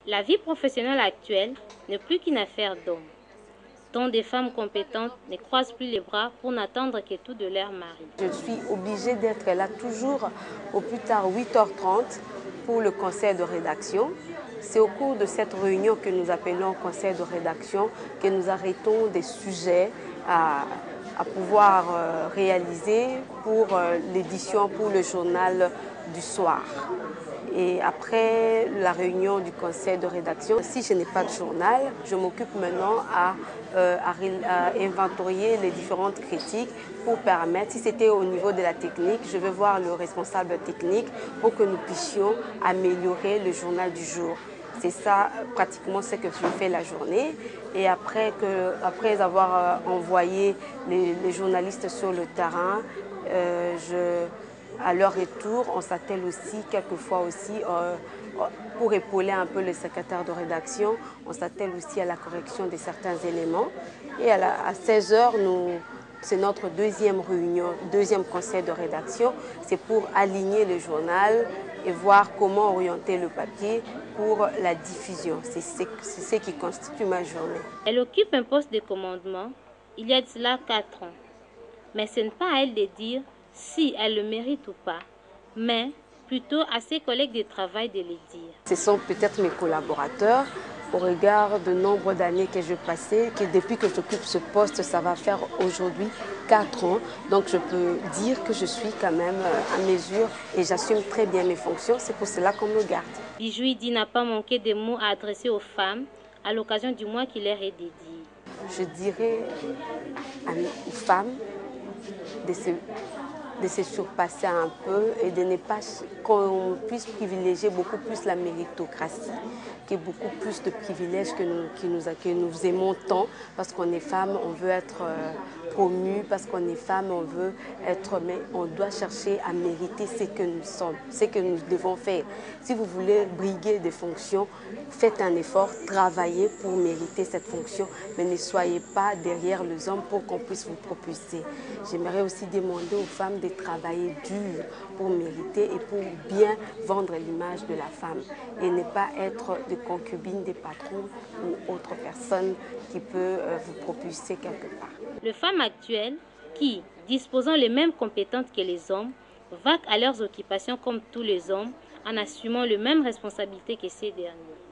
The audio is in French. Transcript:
La vie professionnelle actuelle n'est plus qu'une affaire d'hommes, dont des femmes compétentes ne croisent plus les bras pour n'attendre que tout de leur mari. Je suis obligée d'être là toujours au plus tard 8h30 pour le conseil de rédaction. C'est au cours de cette réunion que nous appelons conseil de rédaction que nous arrêtons des sujets à pouvoir réaliser pour l'édition, pour le journal du soir. Et après la réunion du conseil de rédaction, si je n'ai pas de journal, je m'occupe maintenant à inventorier les différentes critiques pour permettre, si c'était au niveau de la technique, je vais voir le responsable technique pour que nous puissions améliorer le journal du jour. C'est ça pratiquement ce que je fais la journée. Et après avoir envoyé les journalistes sur le terrain, à leur retour, on s'attelle aussi quelquefois aussi pour épauler un peu les secrétaires de rédaction, on s'attelle aussi à la correction de certains éléments. Et à 16h, c'est notre deuxième réunion, deuxième conseil de rédaction. C'est pour aligner le journal et voir comment orienter le papier pour la diffusion. C'est ce qui constitue ma journée. Elle occupe un poste de commandement il y a de cela 4 ans. Mais ce n'est pas à elle de dire si elle le mérite ou pas, mais plutôt à ses collègues de travail de le dire. Ce sont peut-être mes collaborateurs, au regard de nombre d'années que je passais, que depuis que j'occupe ce poste, ça va faire aujourd'hui 4 ans. Donc je peux dire que je suis quand même à mesure et j'assume très bien mes fonctions. C'est pour cela qu'on me garde. Bijouidi n'a pas manqué de mots à adresser aux femmes à l'occasion du mois qui leur est dédié. Je dirais aux femmes de se surpasser un peu et de ne pas qu'on puisse privilégier beaucoup plus la méritocratie, qui est beaucoup plus de privilèges que nous aimons tant, parce qu'on est femme, on veut être promu, parce qu'on est femme, on veut être, mais on doit chercher à mériter ce que nous sommes, ce que nous devons faire. Si vous voulez briguer des fonctions, faites un effort, travaillez pour mériter cette fonction, mais ne soyez pas derrière les hommes pour qu'on puisse vous propulser. J'aimerais aussi demander aux femmes de travailler dur pour mériter et pour bien vendre l'image de la femme et ne pas être de concubine des patrons ou autre personne qui peut vous propulser quelque part. Les femmes actuelles qui, disposant les mêmes compétences que les hommes, vaquent à leurs occupations comme tous les hommes en assumant les mêmes responsabilités que ces derniers.